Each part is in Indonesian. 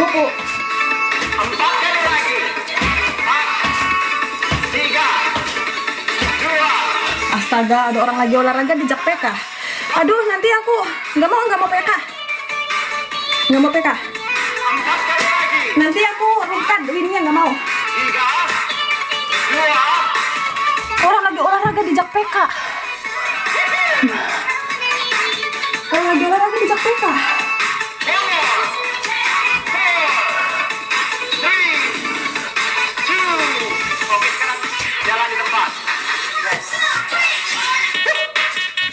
aku. 4 kali lagi. 4, 3, 2. Astaga, ada orang lagi olahraga di jak PK. Aduh, nanti aku nggak mau PK. Nggak mau PK. 4 kali lagi. Nanti aku rukat winnya, nggak mau. 3, 2. Orang lagi olahraga di jak PK. Orang lagi olahraga di jak PK. 4, 3, 2. Oke, sekarang jalan di tempat. Rest.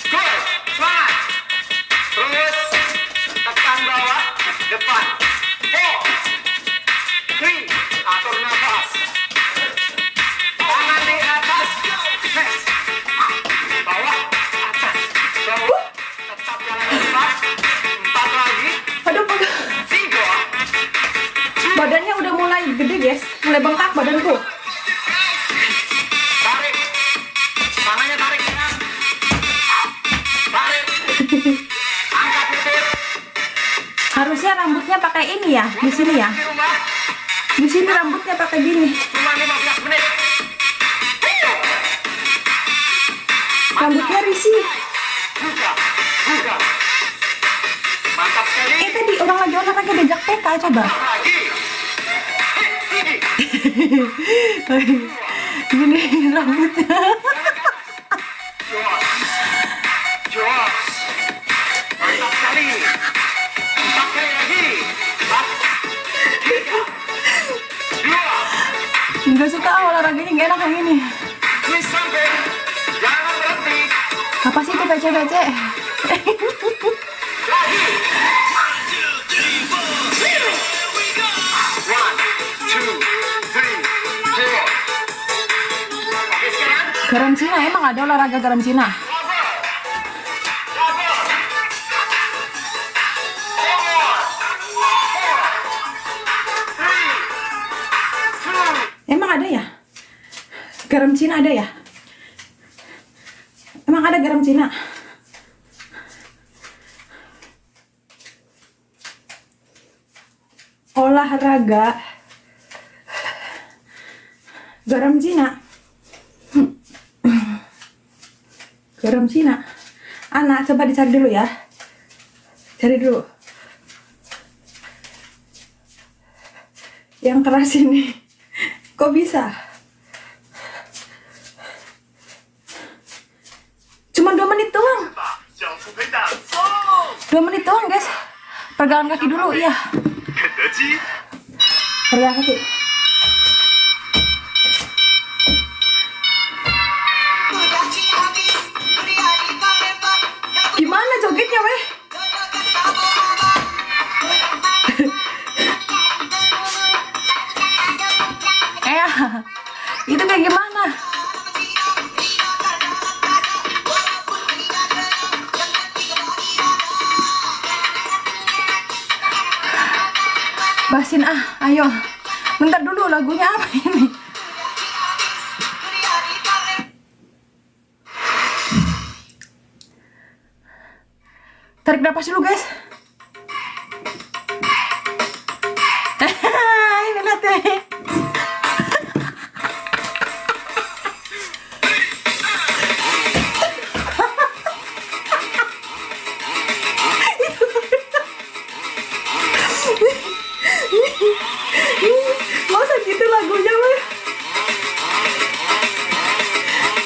Good. Semangat. Terus tekan bawah, depan. 4, 3. Atur nafas. Tangan di atas. Rest. Bawah, atas. Bawah. Tetap jalan di depan. 4 lagi. Aduh, 3. badannya udah mulai gede guys, mulai bengkak badanku. Tarik. Tangannya tarik ya. Tarik. Angkat lutut. Harusnya rambutnya pakai ini ya, di sini ya. Di rumah Di sini rambutnya pakai gini. cuma 15 menit. Rambutnya risih. Buka. Buka. Mantap sekali. Tadi orang lagi olahraga di jak PK, coba. Lagi. Gini rambutnya. Jos. Jos. Mantap sekali. 4 kali lagi. 4, 3, 2. Nggak suka olahraganya, nggak enak yang ini. Please sampai. Jangan berhenti. Apa sih itu PC-PC? Lagi. 1, 2, 3, 4. Oke, sekarang. Garam Cina, emang ada olahraga garam Cina? Emang ada ya? Garam Cina ada ya? Emang ada garam Cina? Olahraga garam Cina. Garam Cina. Anak, coba dicari dulu ya. Cari dulu. Yang keras ini. Kok bisa? Cuma 2 menit doang. 小腹肥大，走， 2 menit doang guys. Pegangan kaki dulu, iya. 肯德基。 Pegangan kaki. Gimana jogetnya weh? Itu kayak gimana? Basin ayo. Bentar dulu, lagunya apa ini? Tarik napas dulu guys. Ini lihat deh. Masa gitu lagunya weh?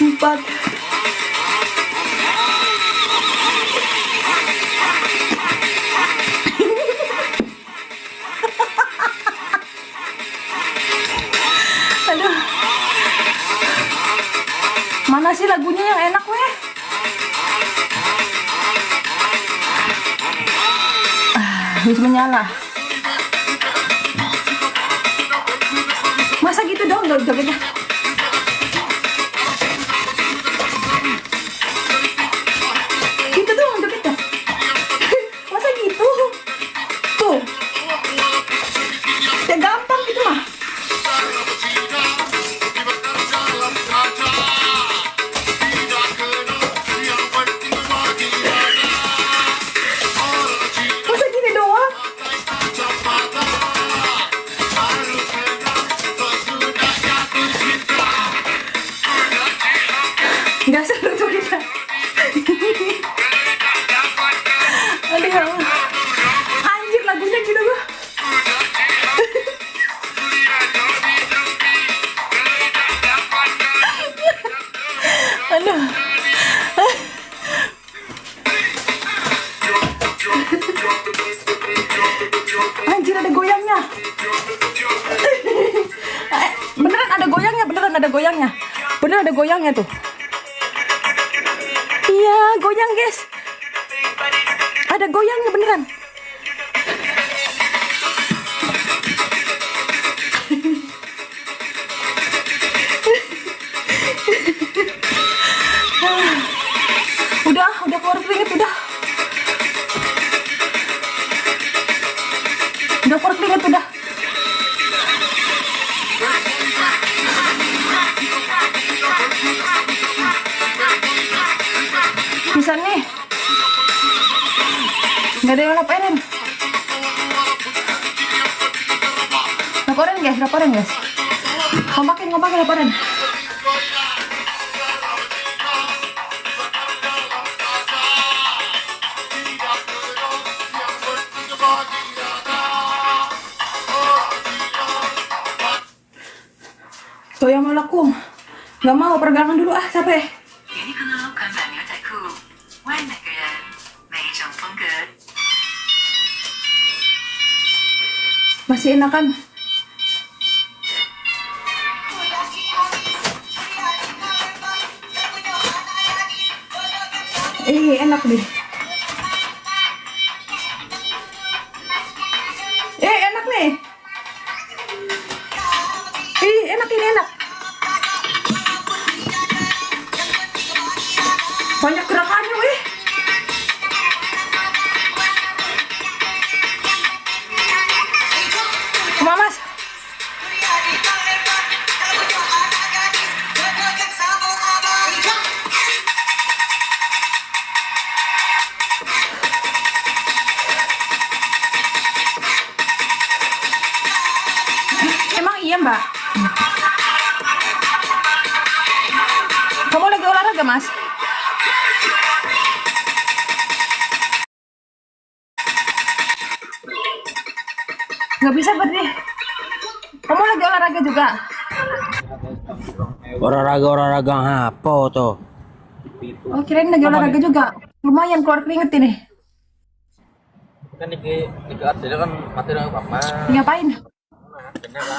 4. Aduh. Mana sih lagunya yang enak weh? Harus menyala. Masa gitu dong jogetnya? Gitu dong jogetnya? Masa gitu? Tuh. Ya gampang gitu mah. Masa gini doang? Ya. Anjir lagunya gitu gua. Aduh. Anjir ada goyangnya. Beneran ada goyangnya, beneran ada goyangnya. Beneran ada goyangnya tuh. Iya, goyang guys. Ada goyangnya beneran. Udah keluar keringet, udah. Udah keluar keringet, udah. Bisa nih. Nggak ada yang laporin. Laporin guys. Ngompakin laporin. Tuh yang mau laku. Nggak mau peregangan dulu capek. 给你可能看半牛仔裤，为每个人每一种风格。 Masih enakan. Enak deh. Enak nih. Enak ini enak. Banyak gerakannya, weh. Mas. Emang iya, Mbak? Kamu lagi olahraga, Mas? Nggak bisa berarti. Kamu lagi olahraga juga? Olahraga apa tuh? Oh, kirain lagi olahraga juga. Lumayan keluar keringet ini. Kan ini kan materi apa? Ngapain?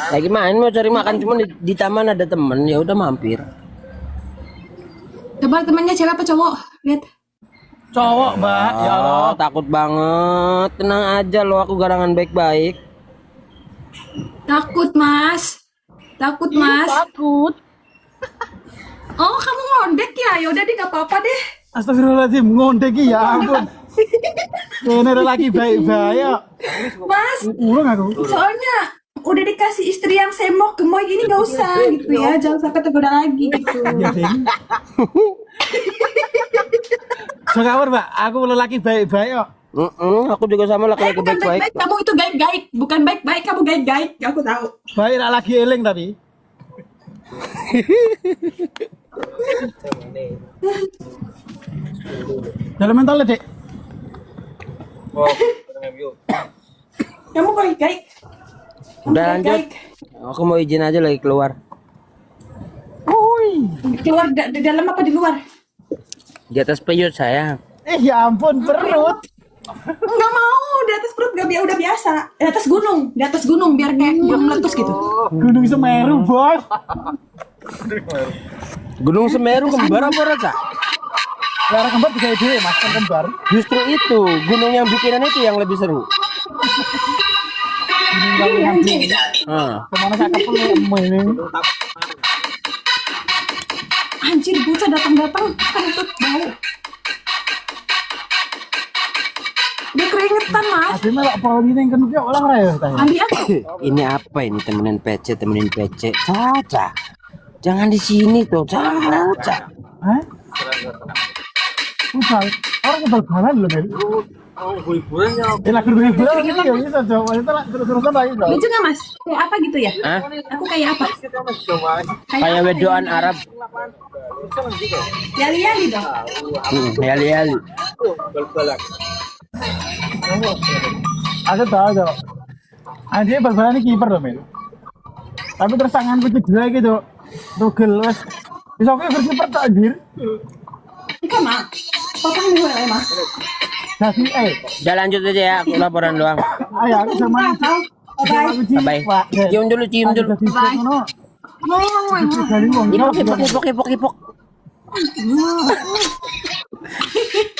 Lagi main mau cari makan cuma di taman ada temen ya udah mampir. Coba temannya cewek apa cowok? Lihat. Cowok, Mbak. Ya Allah. Takut banget. Tenang aja lo, aku garangan baik-baik. Takut, Mas. Takut. Oh, kamu ngondek ya? Yaudah deh, gak apa-apa deh. Astagfirullahaladzim, ngondek ya ampun. Ini ada lagi baik-baik. Mas, Urung aku. soalnya udah dikasih istri yang semok gemoy gini gak usah gitu ya. Jangan sampai tergoda lagi gitu. Ya, Ding. So kabar, Mbak, aku lelaki baik-baik kok. Aku juga sama laki-laki Bukan baik-baik. baik-baik, kamu itu gaib-gaib. Bukan baik-baik, kamu gaib-gaib. Aku tahu. Baik lah lagi eling tapi. Dalam mental Dek. Kamu gaib-gaib. Udah lanjut. Aku mau izin aja lagi keluar. Keluar di dalam apa di luar? Di atas peyot sayang. Ya ampun, perut. Enggak mau, di atas perut udah biasa. Di atas gunung biar kayak gunung meletus gitu. Gunung Semeru, Bos. Gunung Semeru kembar apa Raja? Lara kembar juga ide, Mas, kan kembar. Justru itu, gunung yang bikinan itu yang lebih seru. Kemana saya ketemu ini? Anjir, bocah datang-datang kentut bau. Dia keringetan, Mas. Ada melak Paul ini yang kena orang raya tanya. Ambil aku. Ini apa ini temenin PC. Caca. Jangan di sini tuh, Caca. Hah? Ubal, orang ubal balan loh, Mel. Ya lagu hiburan ini ya bisa coba itu lah terus-terusan lagi loh. Lucu nggak, Mas? Kayak apa gitu ya? Hah? Aku kayak apa? Kayak wedoan Arab. Yali-yali dong. Yali-yali. Aku tahu Cok. Anjir bal-balan ini kiper loh men. Tapi terus tanganku cedera gitu. Tugel wes. Bisa aku yang berkiper tak anjir. Ika mak, potong dulu ya mak. Jadi Udah lanjut aja ya, aku laporan doang. ayo aku sama Bye. Bye. Cium dulu, cium dulu. Ipok, ipok, ipok, ipok, ipok.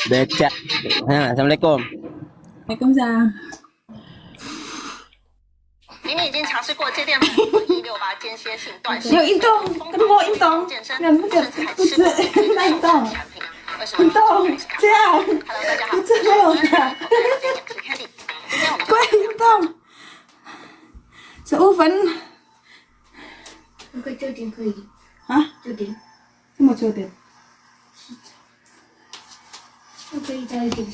Beca. Nah, assalamualaikum. Waalaikumsalam. 明明已经尝试过接电宝168间歇性断食， Yo intong, kedua intong. 健身 Dan 身 betul, 材 betul, 适合 na intong. 产品，为什么 Intong, siang. Hello，大家好， Betul na 我 yun 是 ka. 讲师 Candy，今天我们 Kuya intong. Sa oven. 可以这点可以， Ha? 这点 Semua codet. 我可以加一点。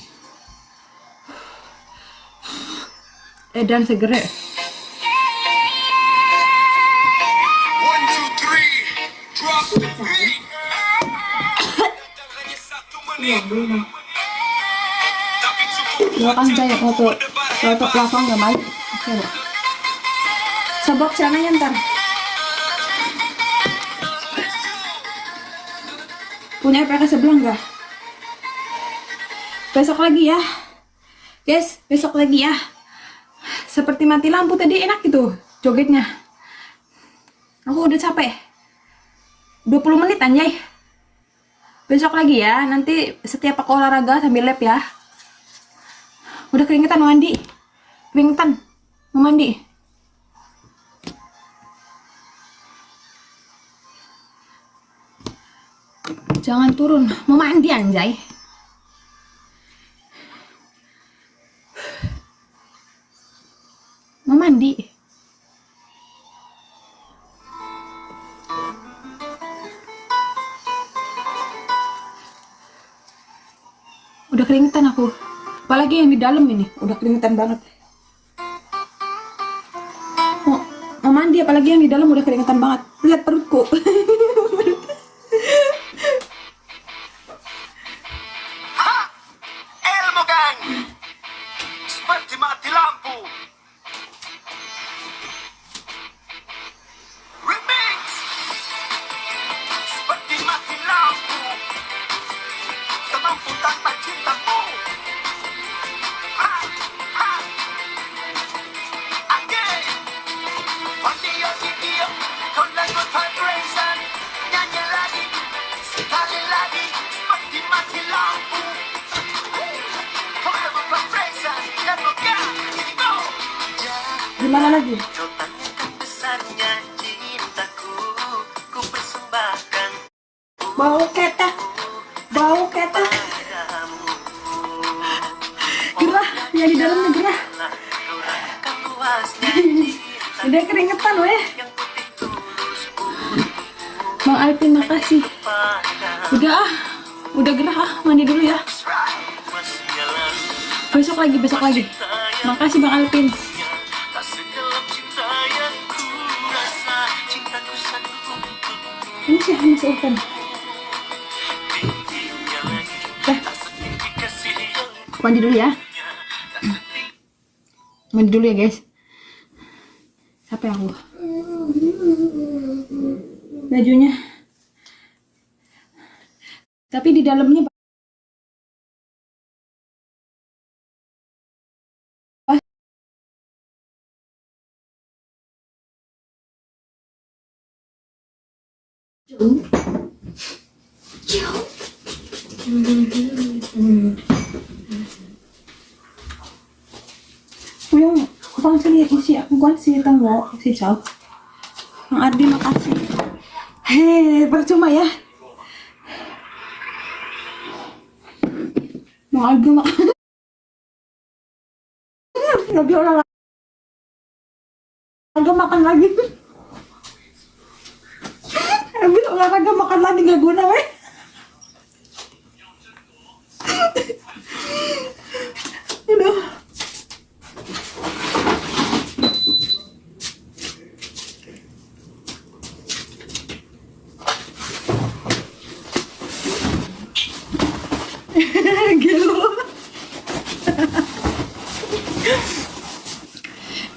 Dan segera. 1, 2, 3, drop the beat. Luakan saya untuk pelafon nggak baik. Coba. Sobok celananya ntar. Punya PK sebelah nggak? Besok lagi ya. Guys, besok lagi ya. Seperti mati lampu tadi enak gitu jogetnya. Aku udah capek. 20 menit anjay. Besok lagi ya. Nanti setiap aku olahraga sambil lap ya. Udah keringetan mau mandi. Keringetan mau mandi. Jangan turun. Mau mandi anjay. Mau mandi. Udah keringetan aku. Apalagi yang di dalam ini. Udah keringetan banget. Mau mandi apalagi yang di dalam udah keringetan banget. Lihat perutku. Elmo Gang, seperti mati lampu. Remix, seperti mati lampu. Tak mampu tanpa cintamu. Ha, ha. Again, Vandio Dio, con la good vibration. Nyanyi lagi, sekali lagi, seperti mati lampu. Forever vibration, Elmo Gang, here we go. Gimana lagi? Kau tanyakan besarnya cintaku, ku persembahkan Bau keta. Bau keta. padamu. Gerah. Yang di dalamnya gerah. Kau rasakan luasnya Udah keringetan weh. yang putih tulus Bang Alvin makasih. padamu. Udah ah. Udah gerah ah. Mandi dulu ya. Masih lalu Besok lagi. Makasih Bang Alvin. tak segelap cinta yang ku rasa. Cintaku satu untukmu. Ini sih Mas Alvin. Tingginya lagi Dah. tak setinggi kasih yang Mandi dulu ya. Mandi dulu ya guys. Capek aku. Bajunya. Tapi di dalamnya Yung bang isi bukan si tanggo si Chow. Bang Ardi makasih. Hei, percuma ya. Bang Ardi makasih. Lagi olahraga makan lagi. Habis olahraga makan lagi gak guna weh. Aduh. Gelo.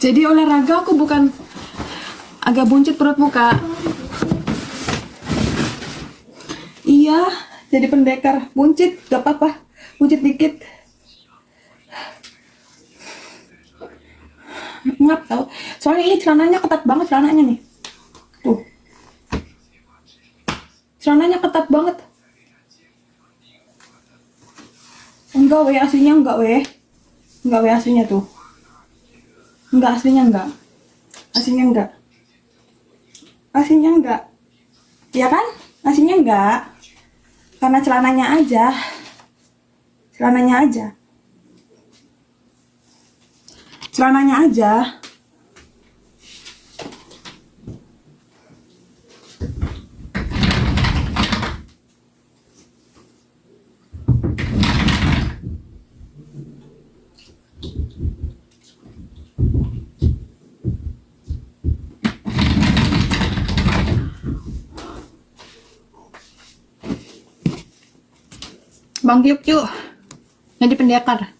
Jadi olahraga aku bukan agak buncit perut muka. Iya, jadi pendekar buncit, gak apa-apa, buncit dikit. Ngap tau, soalnya ini celananya ketat banget celananya nih. Tuh, celananya ketat banget. Enggak weh, aslinya enggak weh. Enggak weh aslinya tuh. Enggak, aslinya enggak. Aslinya enggak. Aslinya enggak. Ya kan? Aslinya enggak. Karena celananya aja. Celananya aja. Celananya aja. Bang Giok yuk, jadi pendekar.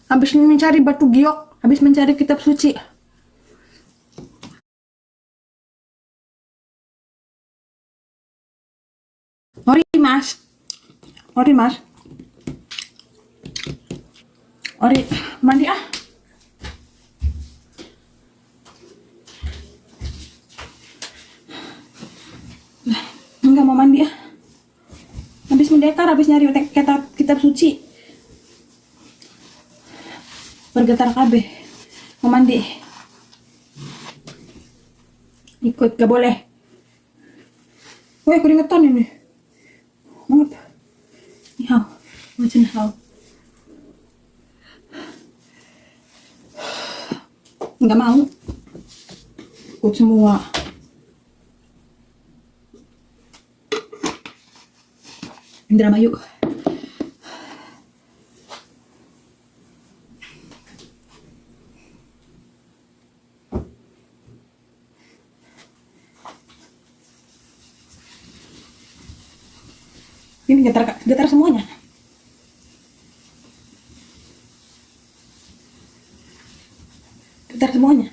Habis mencari batu giok, habis mencari kitab suci. Ori mas, ori mas, ori mandi ah. Enggak mau mandi ah. Habis mendekar, habis nyari kitab suci. Bergetar kabeh. Mau mandi. Ikut, gak boleh. Weh, keringetan ini. Banget. Hao, macam hao. Nggak mau. Ikut semua. Indramayu. Ini getar semuanya. Getar semuanya.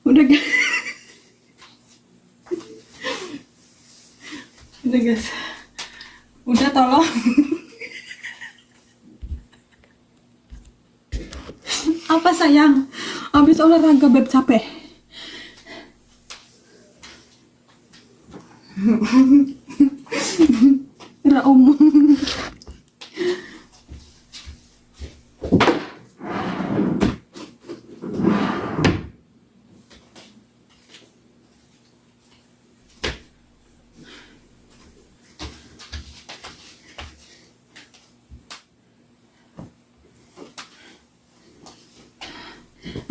Udah guys. Udah guys. Udah tolong. Apa sayang? Habis olahraga beb capek. Raum.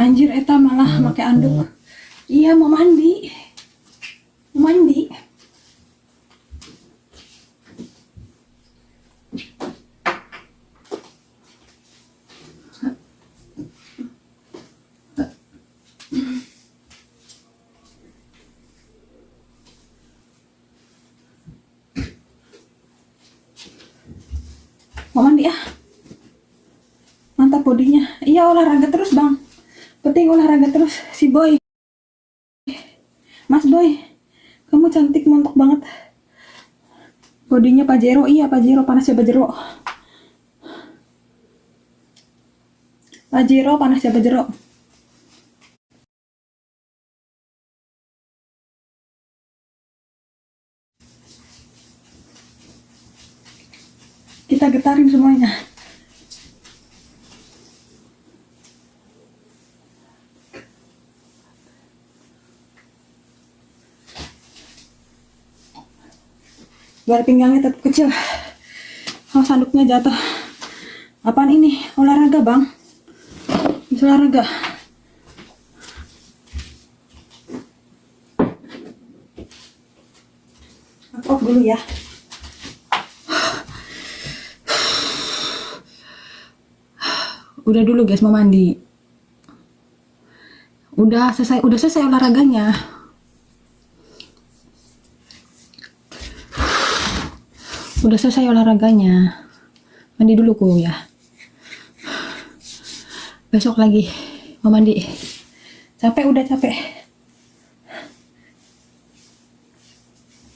Anjir, eta malah pakai anduk. Iya, mau mandi. Mau mandi. Mau mandi ah. Mantap bodinya. Iya, olahraga terus, Bang. Penting olahraga terus. Si Boy, Mas Boy, kamu cantik, montok banget. Bodinya Pajero. Iya, Pajero, panasnya Pajero. Pajero, panasnya Pajero. Kita getarin semuanya. Biar pinggangnya tetap kecil. Oh, sanduknya jatuh. Apaan ini? Olahraga, Bang. Bisa olahraga. Aku off dulu ya. Udah dulu guys, mau mandi. Udah selesai olahraganya. Udah selesai olahraganya. Mandi dulu ku ya. Besok lagi mau mandi. Udah capek.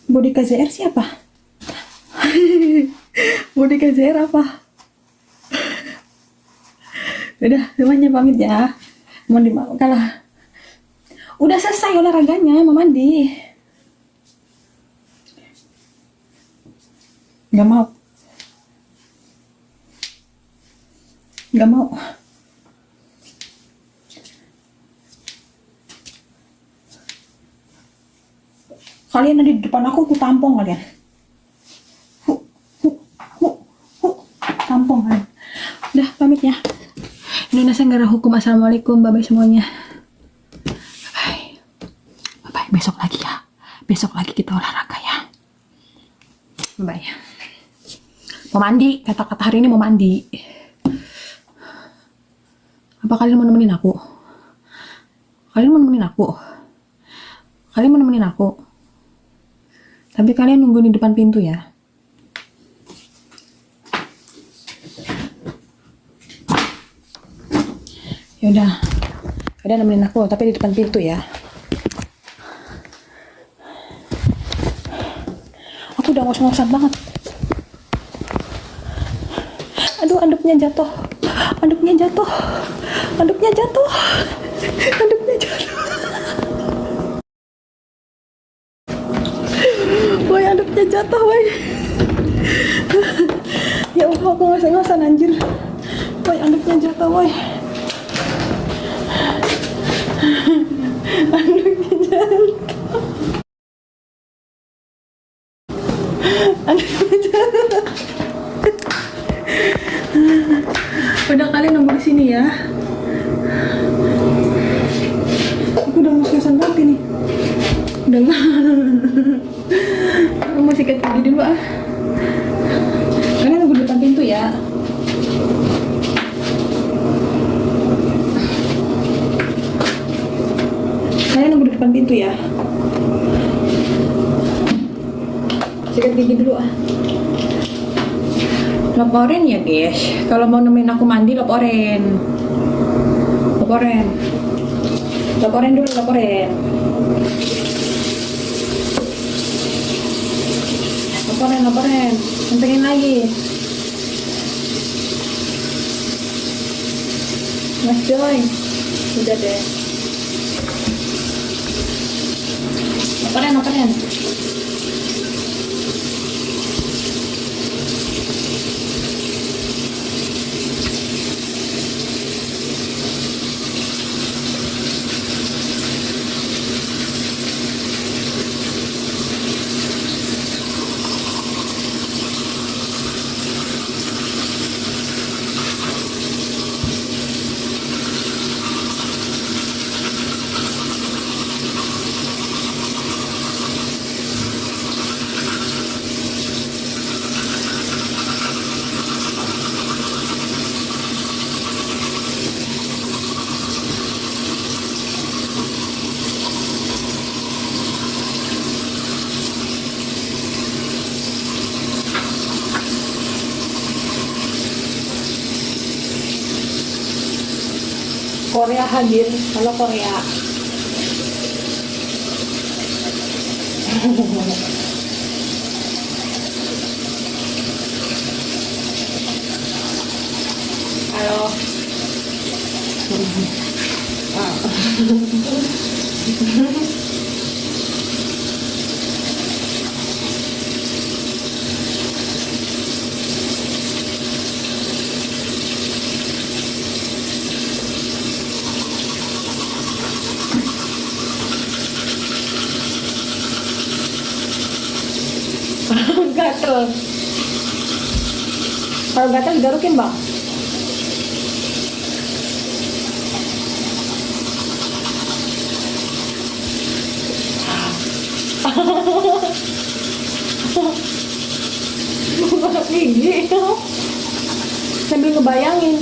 Body KZR siapa? Body KZR apa? Udah, semuanya pamit ya. Mandi kalah. Udah selesai olahraganya, mau mandi. Gak mau. Kalian ada di depan aku tampung kalian. Tampung kalian. Udah, pamit ya. Indonesia negara hukum. Assalamualaikum, bye-bye semuanya. Bye-bye, besok lagi ya. Besok lagi kita olahraga ya. Bye-bye. Mau mandi, kata-kata hari ini mau mandi. Apa kalian mau nemenin aku? Kalian mau nemenin aku? Tapi kalian nunggu di depan pintu ya. Yaudah nemenin aku, tapi di depan pintu ya. Aku udah ngos-ngosan banget. Aduh, anduknya jatuh. Woi, anduknya jatuh, woi. Ya Allah, aku ngos-ngosan anjir. Woi, anduknya jatuh, woi. Udah, kalian nunggu di sini ya. Aku udah ngos-ngosan banget ini. Udah aku mau sikat gigi dulu ah. Kalian nunggu di depan pintu ya. Sikat gigi dulu ah. Laporin ya guys. Kalau mau nemenin aku mandi laporin dulu. Laporin. Pentingin lagi. Mas Joy. Udah deh. Laporin. Korea hadir. Halo Korea. Halo. Gatel. Kalau gatel digarukin bang. Gosok gigi sambil ngebayangin.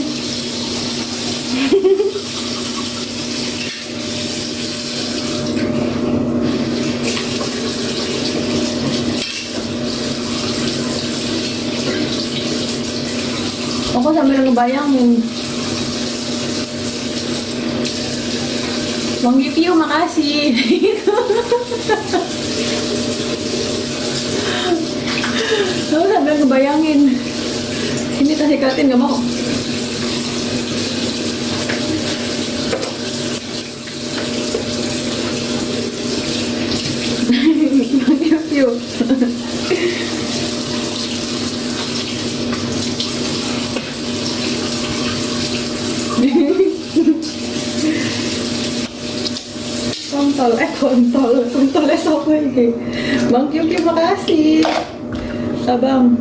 ngebayangin. Bang Yukio makasih. Gitu. Aku sampai ngebayangin. Ini kasih katin gak mau. Bang Yukio. kontol esok lagi. Bang Kyuki makasih. Abang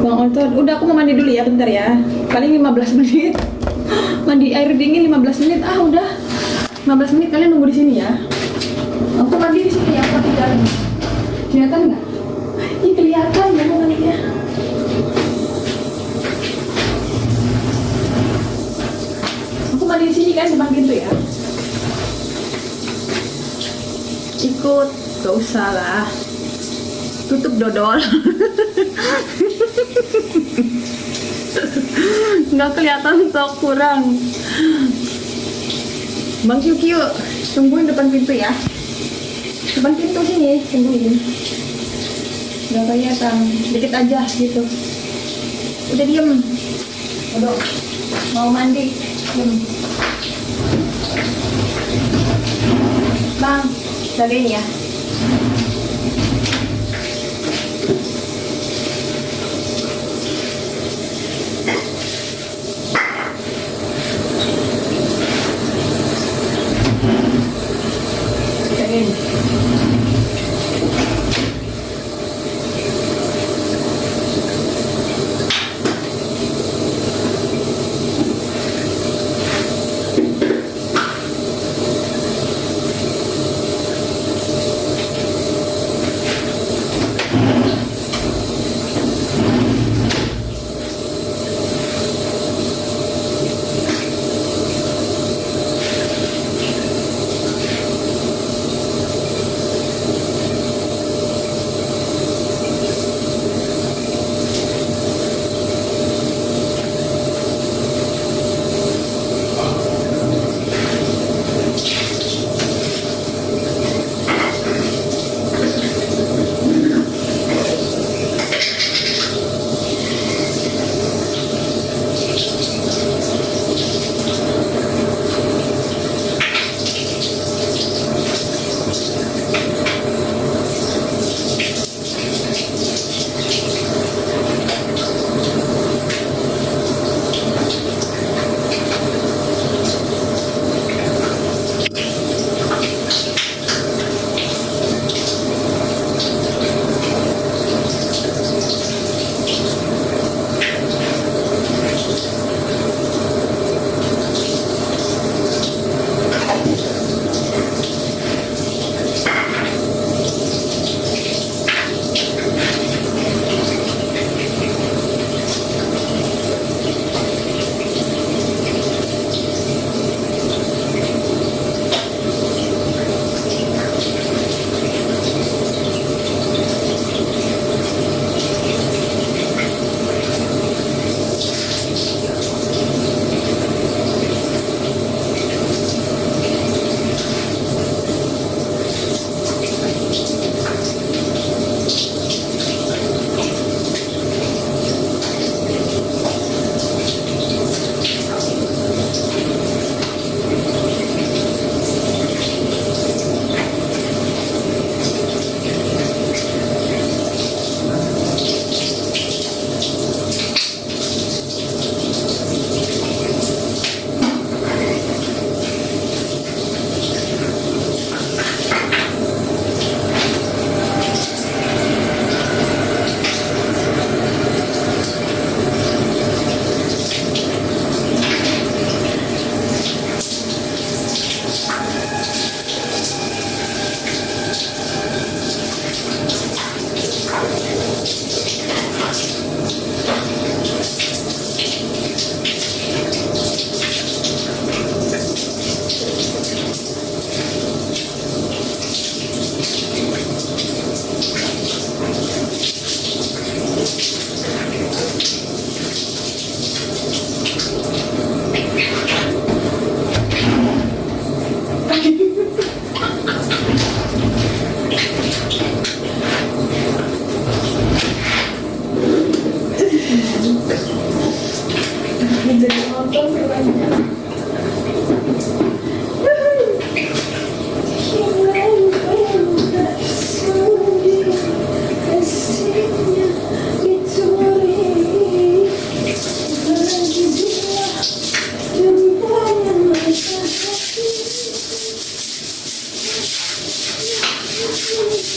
Onton, udah aku mau mandi dulu ya bentar ya. Paling 15 menit. Mandi air dingin 15 menit. Ah udah. 15 menit kalian nunggu di sini ya. Aku mandi di sini ya, aku di dalam. Kelihatan nggak? Ini kelihatan ya mau mandinya. Aku mandi di sini kan depan pintu ya. Ikut, gak usah lah. Tutup dodol. Nggak kelihatan tok kurang. Bang Kyuki yuk, tungguin depan pintu ya. Depan pintu sini, tungguin. Nggak kelihatan, dikit aja gitu. Udah diem. Udah, mau mandi. Diem. Bang, jagain ya. Jagain.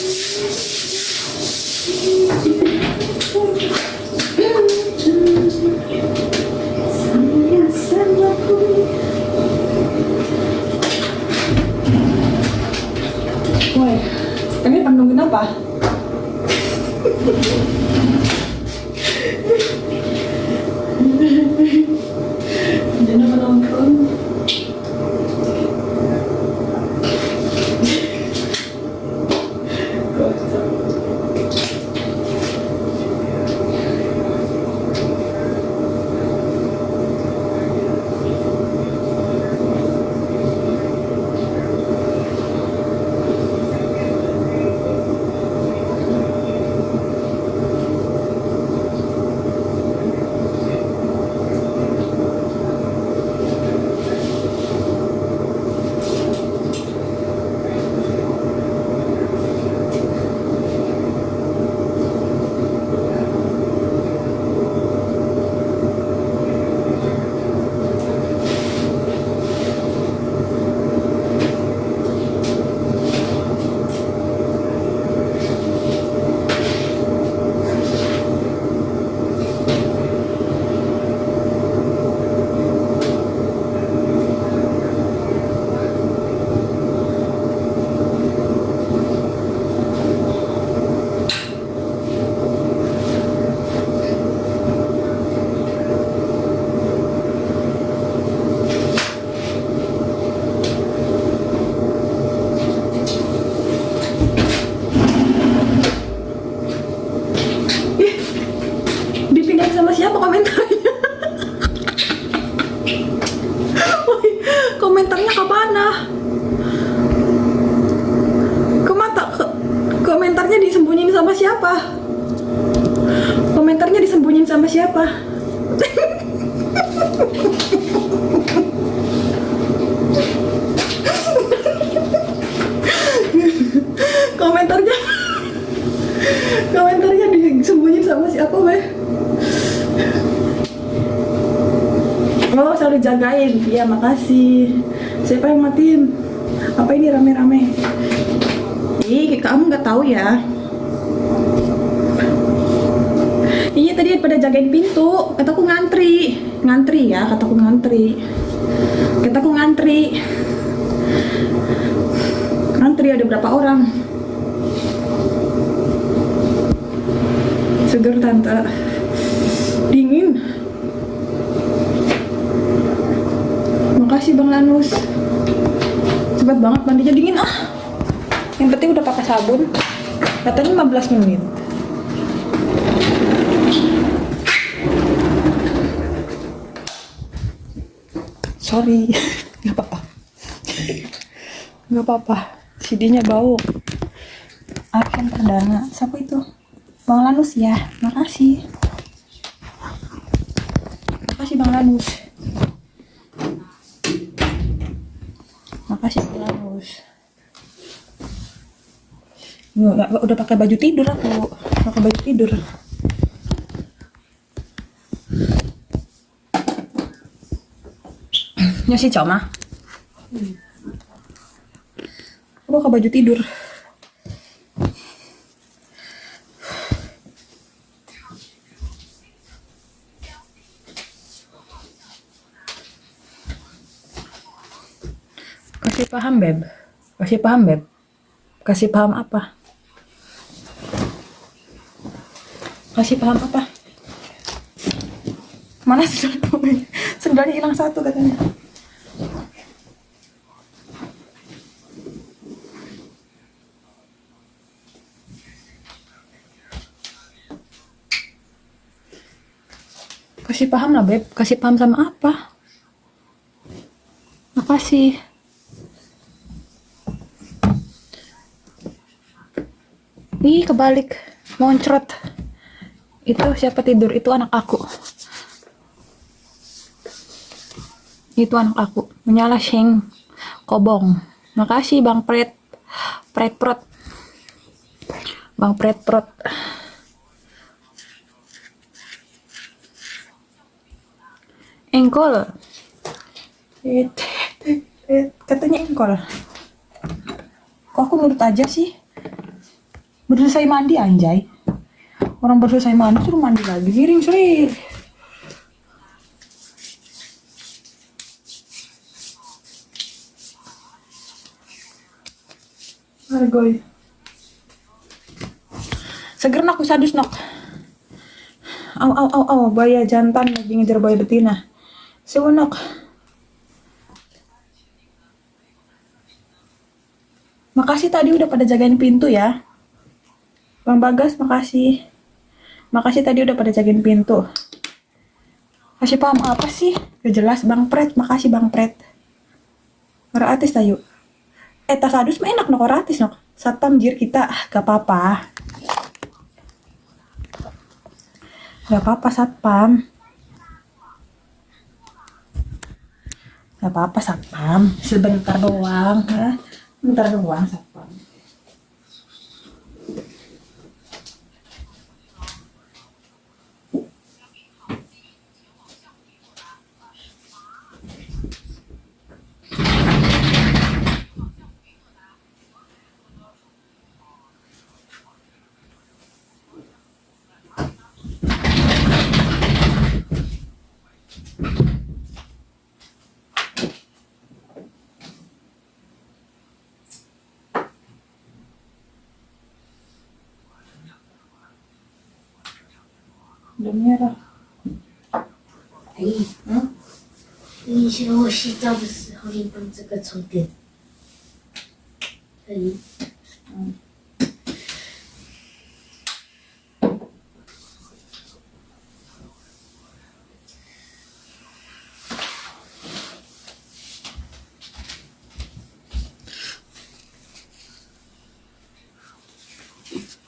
Woi, ini pandungin apa? Jangan menonton. Dipindahin sama siapa komentarnya? Woi, komentarnya ke mana? Komentarnya disembunyiin sama siapa? Komentarnya disembunyiin sama siapa? komentarnya komentarnya disembunyiin sama siapa, Weh? Oh, selalu jagain. Ya, makasih. Siapa yang matiin? Apa ini rame-rame? Ih, kamu nggak tahu ya? Iya, tadi pada jagain pintu. Kataku ngantri. Ngantri ya, kataku ngantri. Kataku ngantri. Ngantri ada berapa orang? Seger tante. Dingin. Makasih Bang Lanus. Cepat banget mandinya, dingin ah. Yang penting udah pakai sabun. Katanya 15 menit. Sorry, nggak apa-apa. Nggak apa-apa. CD-nya bau. Action perdana. Siapa itu? Bang Lanus ya. Makasih. Makasih Bang Lanus. Makasih Bang Lanus. Udah pakai baju tidur aku. Pakai baju tidur. Nyasi coma. Aku pakai baju tidur. Kasih paham, Beb. Kasih paham, Beb. Kasih paham apa? Kasih paham apa? Mana sendalnya? Sendalnya hilang satu katanya. Kasih paham lah, Beb. Kasih paham sama apa? Makasih. Ih, kebalik. Moncrot. Itu siapa tidur? Itu anak aku. Itu anak aku. Menyala sing kobong. Makasih Bang Pret. Prot. Bang Prot. Engkol. Katanya engkol. Kok aku nurut aja sih? Baru selesai mandi anjay. Orang baru selesai mandi suruh mandi lagi. Miring sih. Argoy. Seger nak sadus nak. Au, buaya jantan lagi ngejar buaya betina. Sewenok. Makasih tadi udah pada jagain pintu ya. Bang Bagas, makasih. Makasih tadi udah pada jagain pintu. Kasih paham apa sih? Gak jelas Bang Pret, makasih Bang Pret. Ngeratis tayu. Tas adus mah enak nok ratis nok. Satpam jir kita, gak apa-apa. Gak apa-apa satpam. Gak apa-apa satpam. Sebentar doang ya. Bentar doang satpam. Udah merah. 阿姨，你以前我洗澡的时候，你帮这个充电。阿姨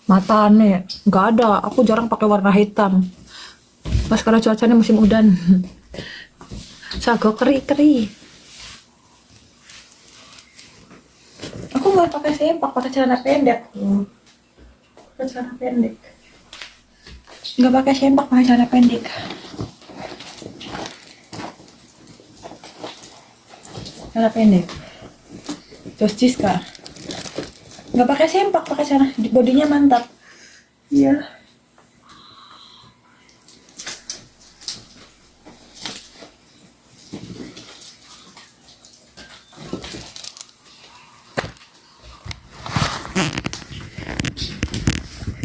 ，Mata aneh, nggak ada. Aku jarang pakai warna hitam. Pas karena cuacanya musim udan. Sago keri-keri. Aku nggak pakai sempak, pakai celana pendek. Pakai celana pendek. Nggak pakai sempak, pakai celana pendek. Celana pendek. Terus Ciska. Nggak pakai sempak, pakai celana. Bodinya mantap. Iya.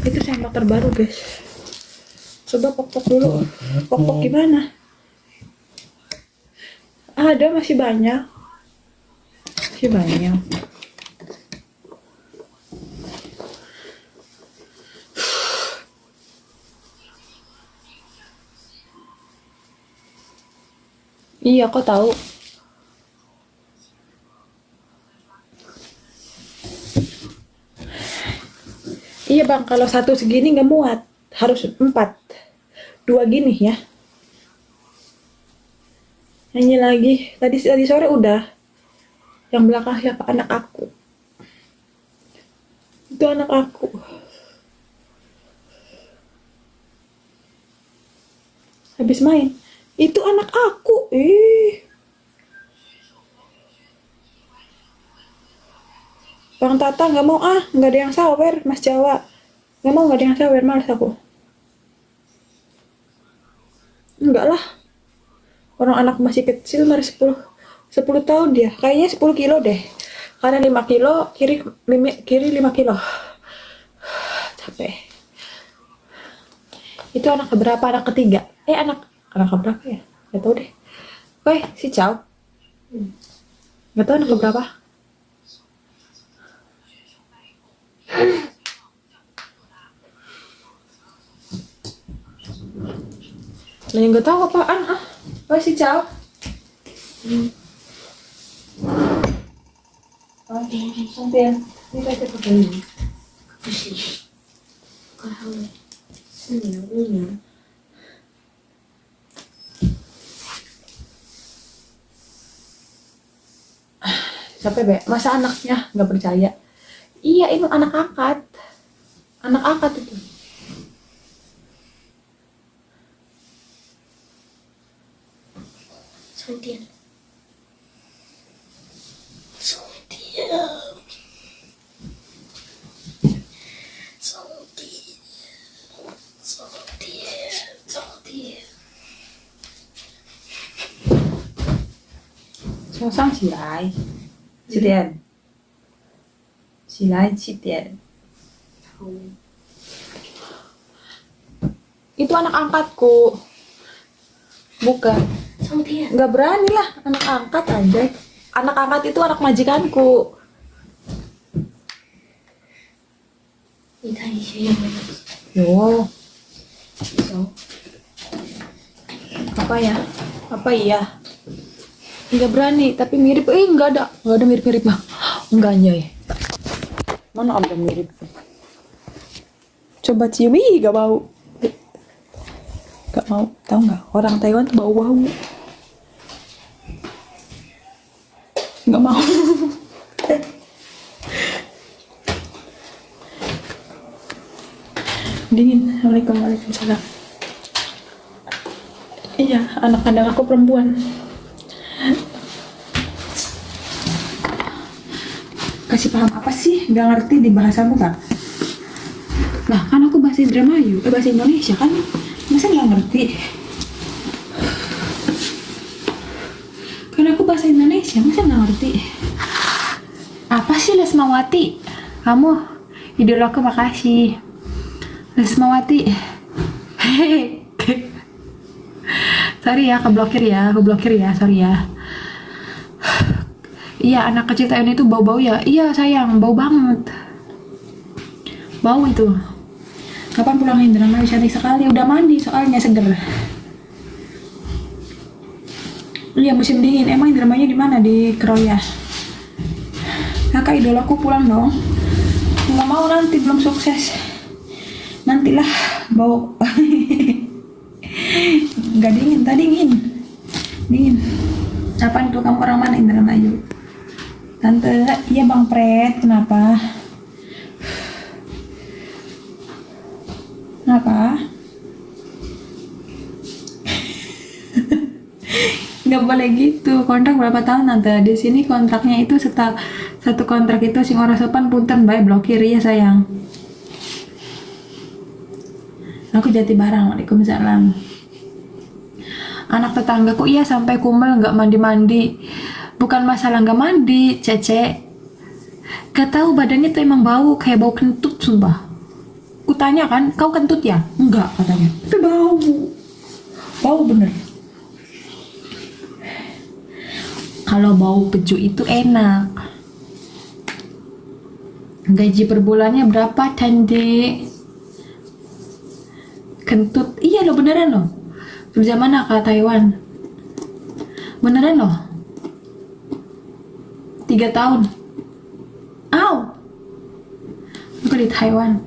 Itu sempak terbaru guys. Coba pok-pok dulu. Pok-pok gimana? Ada, masih banyak. Masih banyak. Iya, kok tahu? Iya bang, kalau satu segini nggak muat, harus 4. 2 gini ya. Nyanyi lagi. Tadi sore udah. Yang belakang siapa? Anak aku. Itu anak aku. Habis main. Itu anak aku. Bang Tata nggak mau nggak ada yang sawer, Mas Jawa. Nggak ada yang sawer, males aku. Enggak lah. Orang anak masih kecil, masih 10 tahun dia. Kayaknya 10 kilo deh. Karena 5 kilo, kiri 5 kilo. Capek. Itu anak keberapa? Anak ketiga. Anak keberapa ya? Gak tau deh. Woi, si Chow. Gak tau anak keberapa. Nah, yang gak tahu apaan Woi, si Chow. Sampai ini kayak pakai ini. 不行，快好了，4年5年。Sampai be, masa anaknya nggak percaya? Iya, itu anak angkat. Anak angkat itu.充电，充电，充 Sosang silai. Citian. Silai citian. Itu anak angkatku. Bukan. 秋天， Nggak berani lah anak angkat aja. Anak angkat itu anak majikanku. 你看以前有没有？ Yo, 有。 apa ya? Apa iya? Nggak berani, tapi mirip. Nggak ada mirip-mirip mah. Enggak anjay. Mana ada mirip? Coba cium, gak mau. Gak mau, tahu nggak? Orang Taiwan tuh bau-bau. Nggak mau. Dingin. Assalamualaikum, waalaikumsalam. Iya, anak kandang aku perempuan. Kasih paham apa sih? Gak ngerti di bahasamu tak? Lah kan aku bahasa Indramayu, bahasa Indonesia kan? Masa gak ngerti? Kan aku bahasa Indonesia, masa gak ngerti? Apa sih Lesmawati? Kamu idolaku, makasih. Lesmawati. Hehehe. Sorry ya, keblokir ya, sorry ya. Iya, anak kecil Taiwan itu bau-bau ya. Iya sayang, bau banget. Bau itu. Kapan pulang Indramayu? Cantik sekali. Udah mandi soalnya, seger. Iya, musim dingin. Emang Indramayu di mana? Di Kroya. Kakak idolaku pulang dong. Nggak mau nanti, belum sukses. Nantilah bau. Nggak dingin, tadi dingin. Apaan itu, kamu orang mana Indramayu? Tante, iya Bang Pret, kenapa? Nggak boleh gitu. Kontrak berapa tahun Tante? Di sini kontraknya itu satu kontrak itu sing ora sopan punten bae blokir ya sayang. Aku Jati Barang, waalaikumsalam. Anak tetanggaku iya sampai kumel nggak mandi-mandi. Bukan masalah nggak mandi, Cece. Gak tahu badannya tuh emang bau kayak bau kentut, sumpah. Kutanya kan, kau kentut ya? Enggak katanya. Tapi bau bener. Kalau bau peju itu enak. Gaji per bulannya berapa, Tande? Kentut, iya loh, beneran loh. Kerja mana ke Taiwan? Beneran loh. 3 tahun. Au. Aku di Taiwan.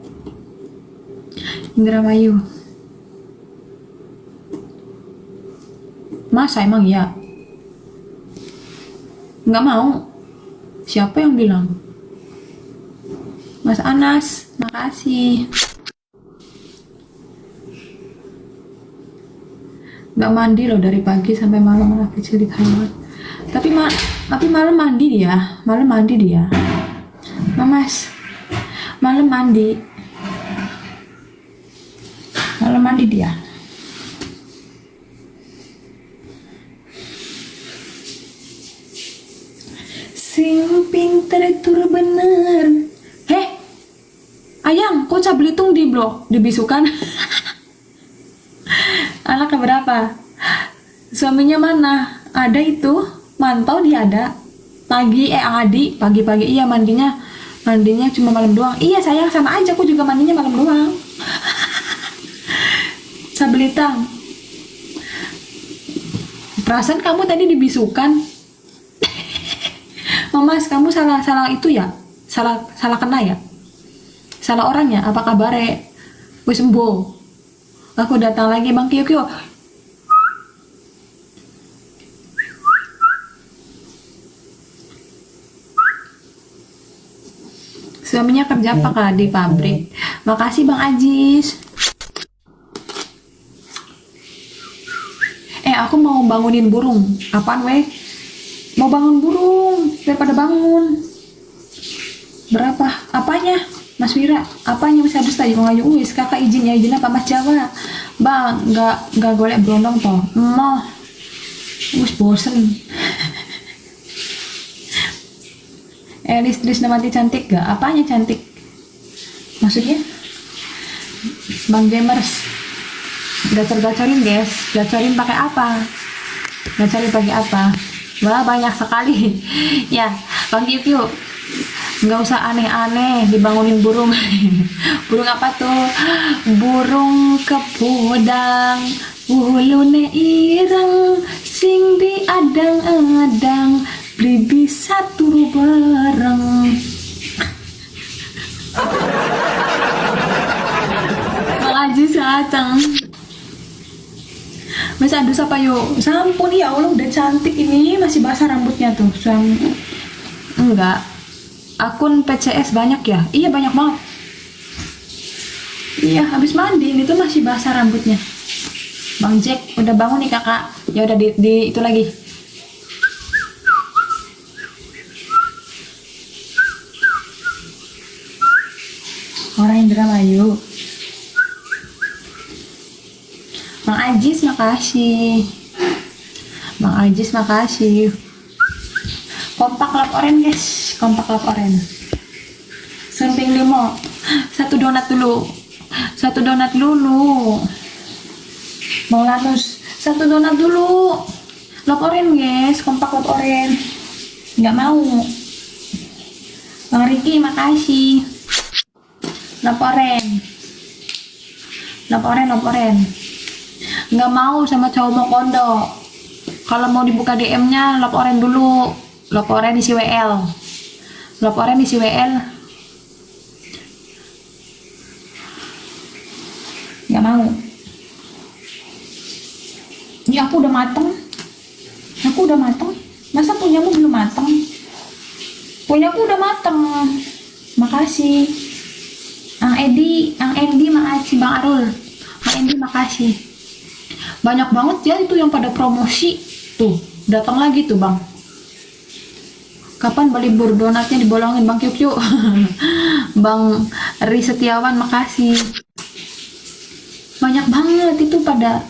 Indramayu. Masa emang ya? Nggak mau. Siapa yang bilang? Mas Anas, makasih. Nggak mandi loh dari pagi sampai malam, anak kecil di Taiwan. Tapi malam mandi dia. Mamas, malam mandi dia. Sing pinter tur bener. Heh, ayang, kok Ca Belitung di blok, dibisukan? Anaknya berapa? Suaminya mana? Ada itu, mantau dia ada. Pagi-pagi iya mandinya cuma malam doang. Iya sayang, sama aja, aku juga mandinya malam doang. Sabelitang. Perasaan kamu tadi dibisukan. Mamas, kamu salah itu ya? Salah kena ya? Salah orang ya? Apa kabare? Wis sembuh. Aku datang lagi, Bang Kyo. Suaminya kerja apa Kak? Di pabrik. Makasih Bang Ajis. Aku mau bangunin burung. Apaan weh? Mau bangun burung daripada bangun. Berapa? Apanya? Mas Wira, apanya bisa habis tadi mau ngaju wis kakak izin apa Mas Jawa? Bang, nggak golek brondong toh. Wis bosen. Elis Trisnawati cantik gak? Apanya cantik? Maksudnya? Bang Gamers, gacor-gacorin guys, gacorin pakai apa? Gacorin pakai apa? Wah banyak sekali. Ya, Bang Kikyu, nggak usah aneh-aneh dibangunin burung. Burung apa tuh? Burung kepudang, ulune ireng, sing diadang-adang, beli bisa turu bareng. Makasih Sacang. Mas aduh apa yuk? Sampun ya Allah udah cantik ini, masih basah rambutnya tuh. Enggak. Akun PCS banyak ya? Iya banyak banget. Iya habis mandi ini tuh masih basah rambutnya. Bang Jack udah bangun nih kakak. Ya udah di itu lagi. Orang Indra Mayu. Bang Ajis makasih. Bang Ajis makasih. Kompak lap oren guys, kompak lap oren. Sunting limo. Satu donat dulu. Satu donat dulu. Bang Lanus, satu donat dulu. Lap oren guys, kompak lap oren. Nggak mau. Bang Riki makasih. Lap oren. Lap oren, lap oren. Nggak mau sama cowok mau kondo. Kalau mau dibuka DM-nya lap oren dulu. Lap oren isi WL. Lap oren isi WL. Nggak mau. Ya aku udah mateng. Aku udah mateng. Masa punyamu belum mateng? Punyaku udah mateng. Makasih. Ang Endi makasih. Bang Arul. Bang Endi makasih. Banyak banget ya itu yang pada promosi. Tuh, datang lagi tuh bang. Kapan belibur donatnya dibolongin Bang Kyukyu? Bang Ri Setiawan makasih. Banyak banget itu pada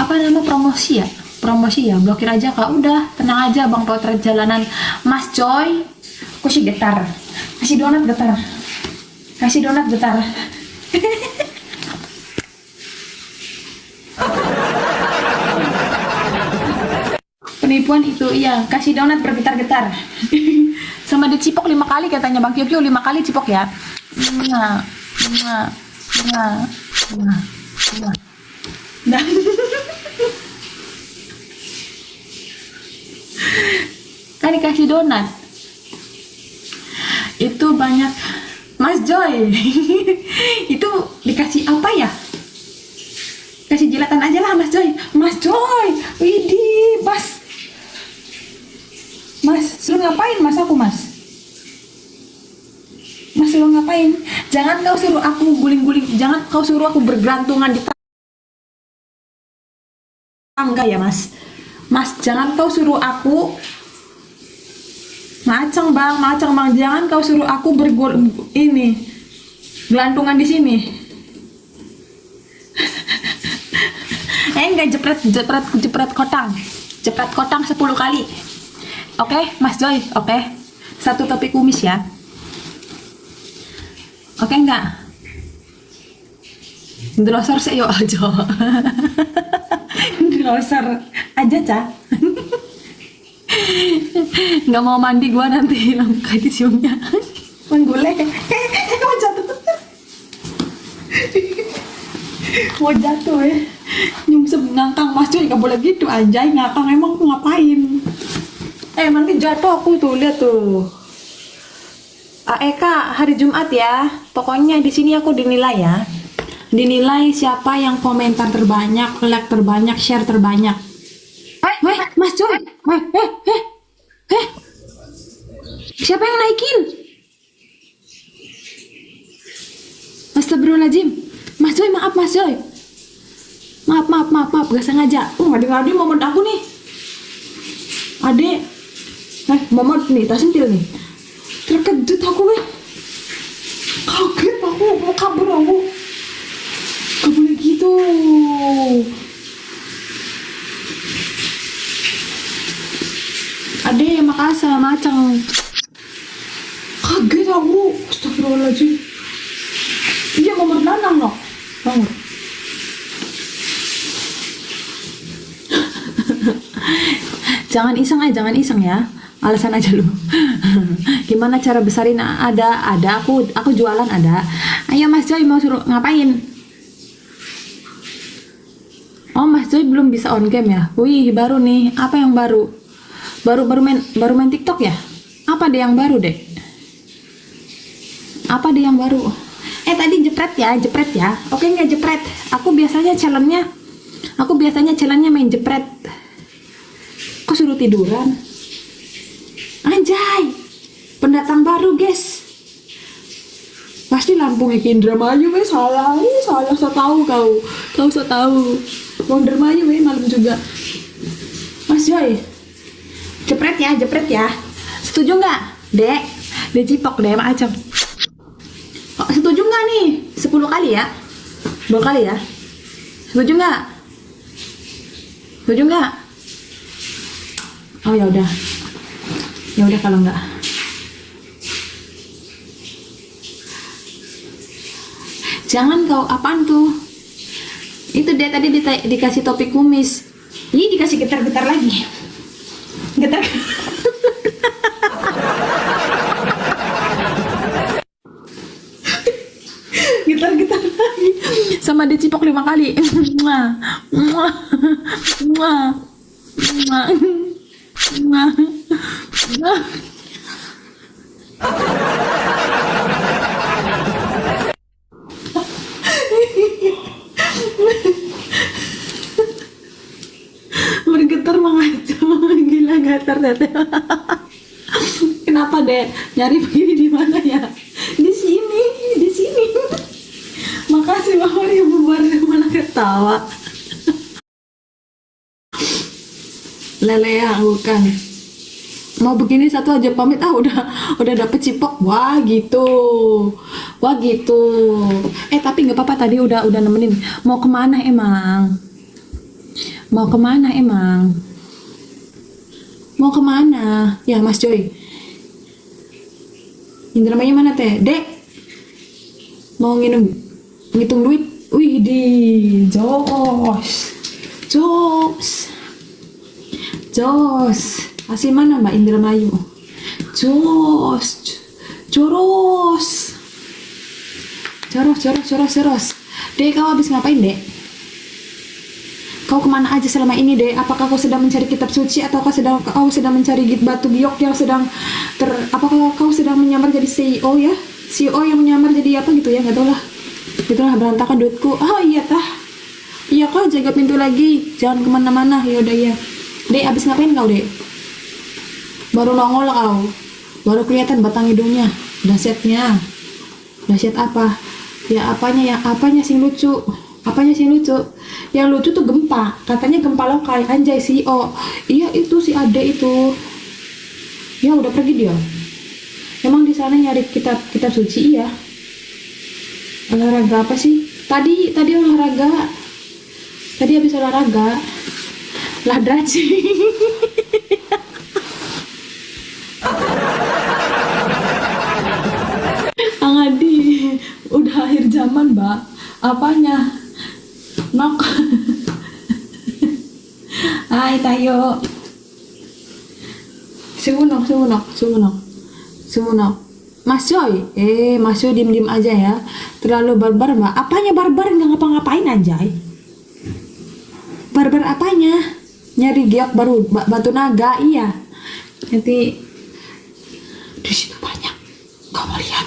apa nama promosi ya? Promosi ya, blokir aja kak. Udah, tenang aja Bang Potret jalanan. Mas Joy, aku sih getar. Kasih donat getar. Kasih donat getar. Penipuan itu iya, kasih donat bergetar-getar. Sama dicipok 5 kali katanya Bang Kyukyu, 5 kali cipok ya. Nah. Kan dikasih donat. Itu banyak Mas Joy. Itu dikasih apa ya? Kasih jilatan aja lah Mas Joy. Mas Joy, widih, Mas, suruh ngapain mas aku mas? Mas suruh ngapain? Jangan kau suruh aku guling-guling, jangan kau suruh aku bergelantungan di tangga ya mas. Mas jangan kau suruh aku macang bang, jangan kau suruh aku gelantungan di sini. Enggak jepret kotang 10 kali. Oke, Mas Joy, oke. Satu topi kumis ya. Oke enggak? Drosor sih yuk aja. Drosor aja, Cah. Nggak mau mandi gua nanti langkai diciumnya. Menggulai. Mau jatuh. Mau jatuh ya. Nyungsep ngangkang Mas Joy, nggak boleh gitu anjay, ngakang emang aku ngapain? Nanti jatuh aku tuh, lihat tuh. Eka hari Jumat ya. Pokoknya di sini aku dinilai ya. Dinilai siapa yang komentar terbanyak, like terbanyak, share terbanyak. Mas Joy. Siapa yang naikin? Astagfirullahaladzim. Mas Joy, maaf Mas Joy. Maaf, gak sengaja. Ngadi-ngadi momen aku nih. Adek. Momen nih, tak sentil nih. Terkejut aku nih. Kaget aku, mau kabur aku. Gak boleh gitu. Adek, makasih macang. Astagfirullahaladzim. Iya nomor lanang no. Bangun. Jangan iseng ya. Alasan aja lu. Gimana cara besarin? Ada. Aku jualan ada. Ayo Mas Joy mau suruh ngapain? Oh Mas Joy belum bisa on cam ya? Wih baru nih. Apa yang baru? Baru main TikTok ya? Apa deh yang baru deh? Apa deh yang baru? Tadi jepret ya. Oke nggak jepret? Aku biasanya challenge-nya main jepret. Kok suruh tiduran? Anjay, pendatang baru guys. Pasti Lampung Indramayu weh, salah so tahu kau so tahu. Wong Indramayu weh malam juga. Mas Joy, jepret ya. Setuju nggak, Dek? Dicipok deh, Mak Acem. Oh, setuju nggak nih? 10 kali ya? 2 kali ya? Setuju nggak? Oh ya udah kalau nggak. Jangan kau, apaan tuh? Itu dia tadi dikasih topi kumis. Ini dikasih getar-getar lagi. Getar. Getar-getar lagi. Sama dicipok 5 kali. Bergetar mengacau, gila gatar teteh. Kenapa deh nyari begini di mana ya? Di sini. Makasih Mawar yang bubar mana ketawa. Lele ya bukan. Mau begini satu aja pamit udah dapet cipok. Wah gitu. Tapi nggak apa-apa tadi udah nemenin. Mau kemana emang? Ya Mas Joy. Indramayu mana teh? Dek. Mau ngitung duit. Wih di Jos. Asli mana Mbak Indramayu? Joros. Dek, kau habis ngapain, Dek? Kau kemana aja selama ini, Dek? Apakah kau sedang mencari kitab suci atau kau sedang mencari batu giok yang sedang apakah kau sedang menyamar jadi CEO ya? CEO yang menyamar jadi apa gitu ya? Enggak tahu lah. Itulah berantakan duitku. Oh iya tah. Iya kau jaga pintu lagi. Jangan kemana-mana. Yaudah ya. Dek, habis ngapain kau, Dek? Baru nongol kau. Baru kelihatan batang hidungnya. Dahsyatnya. Dahsyat apa? Ya apanya sih lucu? Yang lucu tuh gempa. Katanya gempa lokal. Anjay CEO. Iya itu si Ade itu. Ya udah pergi dia. Emang di sana nyari kitab suci ya? Olahraga apa sih? Tadi olahraga. Tadi habis olahraga. Ladraci. Angadi, udah akhir zaman, Mbak. Apanya? Nok. Hai tayo. Sumunok. Mas Joy, Mas Joy diem aja ya. Terlalu barbar Mbak. Apanya barbar, nggak ngapa-ngapain anjay. Barbar apanya? Nyari giok baru batu naga, iya. Nanti di situ banyak. Kamu lihat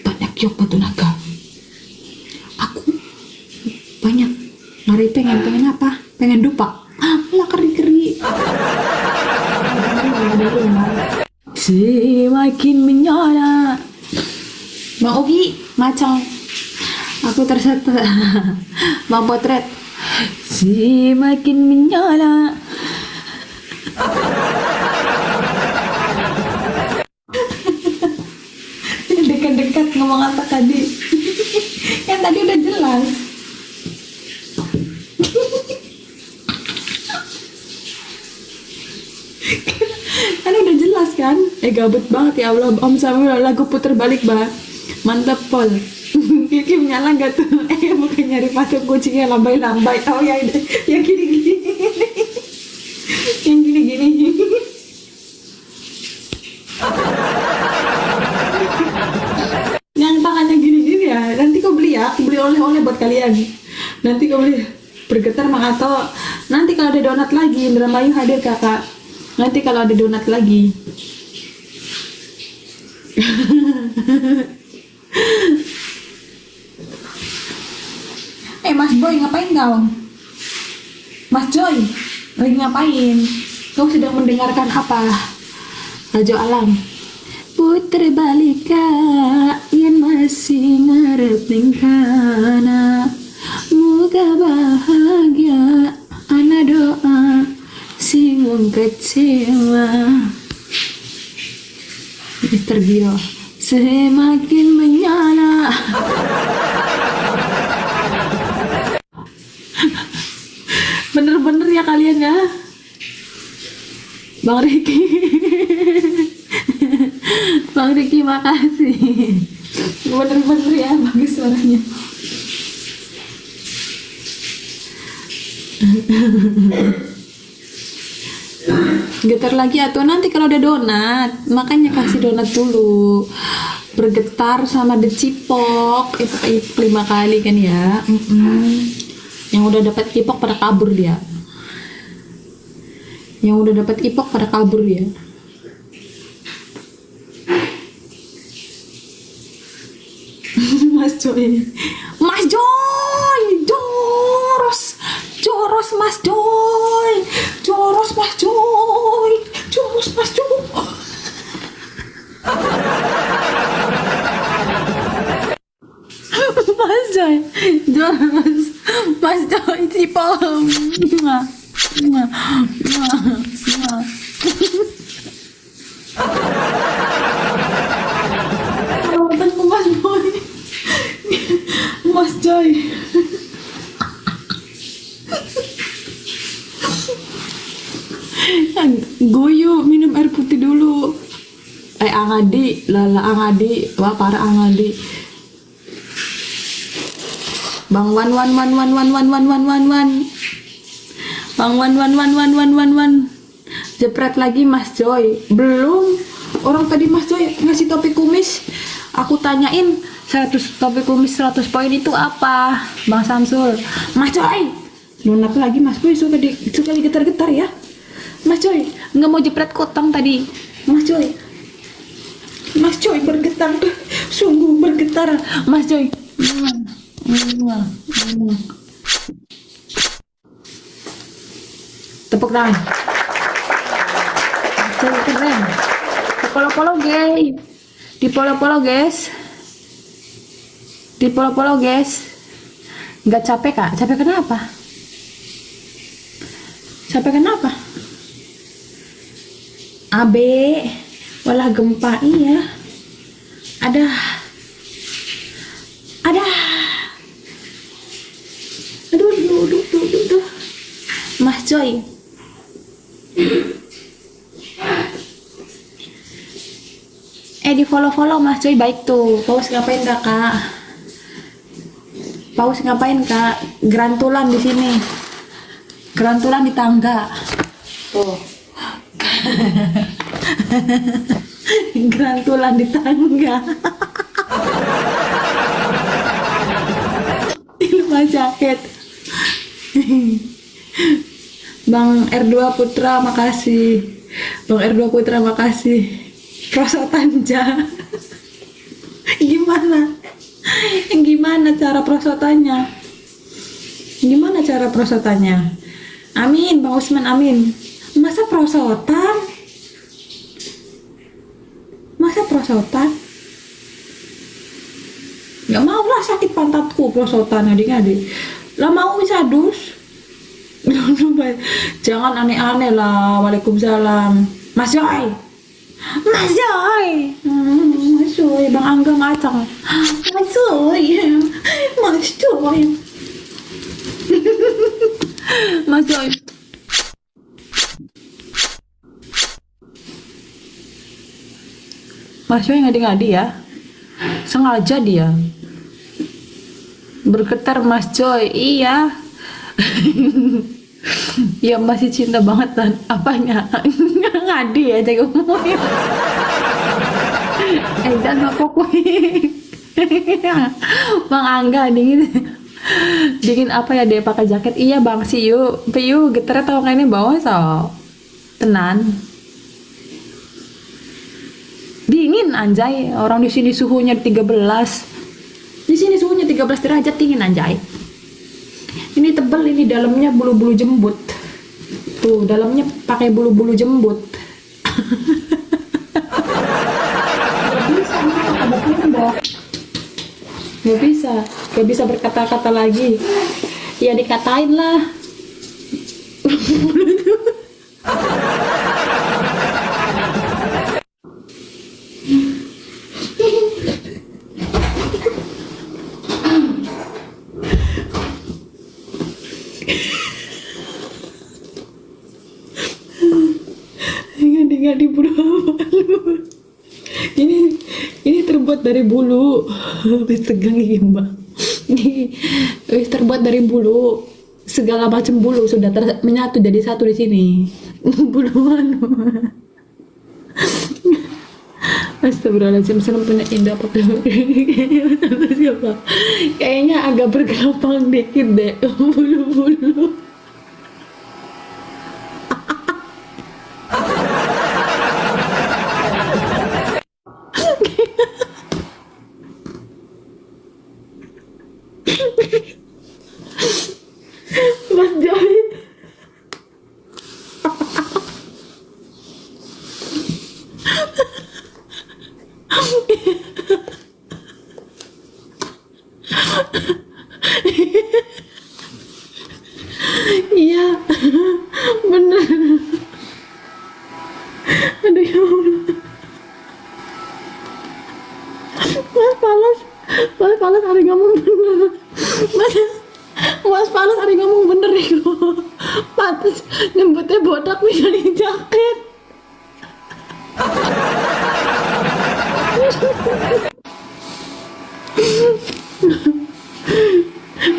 banyak giok batu naga. Aku banyak. Mari pengen apa? Pengen dupa. Lah keri. Semakin menyala. Bang Ogi, macang. Aku tersetet. Bang Potret. Semakin menyala. Dekat-dekat ngomong apa tadi? Yang tadi udah jelas. Kan udah jelas kan? Gabut banget ya Allah. Om Samuel lagu puter balik, Bah. Mantap Pol. Kiki menyala nggak tuh? Bukan nyari patung kucingnya lambai-lambai. Oh ya, yang gini-gini. Yang gini-gini. Yang tangannya gini-gini ya. Nanti kau beli ya. Aku beli oleh-oleh buat kalian. Nanti kau beli bergetar Mang Ato. Nanti kalau ada donat lagi, Indra Bayu hadir kakak. Nanti kalau ada donat lagi. Mas Boy, ngapain kau? Mas Joy, lagi ngapain? Kau sedang mendengarkan apa? Rajo Alam. Puter balika yang masih ngarep tingkana, moga bahagia ana doa si wong kecewa. Mister Giro semakin menyala. Bener-bener ya kalian ya, Bang Riki. Bang Riki makasih. Bener-bener ya, bagus suaranya. Getar lagi atau nanti kalau ada donat, makanya kasih donat dulu. Bergetar sama decipok itu 5 kali kan ya. Yang udah dapat ipok pada kabur dia. Yang udah dapat ipok pada kabur dia. Mas Joy, Mas Joy, joros, joros Mas Joy, joros Mas Joy, joros Mas Joy. Mas Joy, joros Mas Joy, cipom. Tentang Mas Boy, Mas Joy. Goyo minum air putih dulu. Angadi, lala Angadi, wah para Angadi. Bang Wan. Bang Wan. Jepret lagi Mas Joy. Belum. Orang tadi Mas Joy ngasih topi kumis. Aku tanyain 100 topi kumis 100 poin itu apa? Bang Samsul. Mas Joy. Donat lagi Mas Boy suka digetar-getar ya. Mas Joy, nggak mau jepret kotang tadi. Mas Joy. Mas Joy bergetar. Sungguh bergetar. Mas Joy. Tepuk tangan. Joy keren. Polo-polo guys. Di polo-polo guys. Di polo-polo guys. Nggak capek kak? Capek kenapa? Capek kenapa? Abe, walah gempa iya. Ada. Aduh. Mas Joy. Di follow Mas Joy baik tuh. Paus ngapain kak? Paus ngapain kak? Gerantulan di sini. Gerantulan di tangga. Tuh. Gerantulan di tangga. Di rumah sakit. Bang R2 Putra makasih. Bang R2 Putra makasih. Prosotanja. Gimana cara prosotannya? Gimana cara prosotannya? Amin, Bang Usman, amin. Masa prosotan? Gak mau lah, sakit pantatku prosotan adik-adik. Lah mau bisa dus. Jangan aneh-aneh lah. Waalaikumsalam. Mas Joy. Mas Joy, Bang Angga ngacang. Mas Joy. Mas Joy. Mas Joy ngadi-ngadi ya. Sengaja dia bergetar Mas Joy. Iya. Ya masih cinta banget kan apanya. Ngadi ya jago ngomongnya. Jangan pokoknya. Bang Angga dingin apa ya dia pakai jaket. Iya bang sih yuk getarnya tau kayak ini bawah so tenan dingin anjay, orang di sini suhunya 13, di sini suhunya 13 derajat, dingin anjay. Ini tebel, ini dalamnya bulu-bulu jembut tuh, dalamnya pakai bulu-bulu jembut. Gak bisa berkata-kata lagi. Ya dikatain lah. Ngadi bulu malu. Ini terbuat dari bulu. Wis tegang iki, Mbak. Ini wis terbuat dari bulu. Segala macam bulu sudah menyatu jadi satu di sini. Bulu anu. Astagfirullahaladzim, serem punya indah pakai siapa? Kayaknya agak bergelombang dikit deh bulu-bulu. Mas Joy. Iya, bener. Aduh ya Allah. Mas Palas hari ngomong bener. Mas Palas hari ngomong bener itu. Pantes nyebutnya bodak bisa di jaket.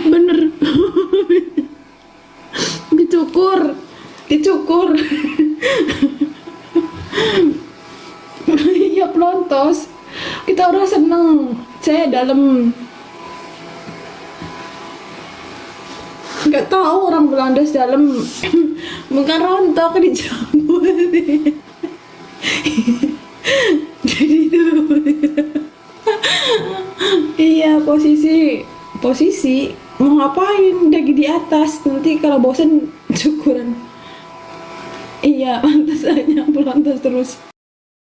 Bener. Dicukur. Iya pelontos. Kita udah seneng. Saya dalam nggak tahu orang Belanda dalam bukan rontok dicabut. Jadi itu. Iya posisi mau ngapain lagi di atas, nanti kalau bosan cukuran. Iya pantas aja pelontos terus.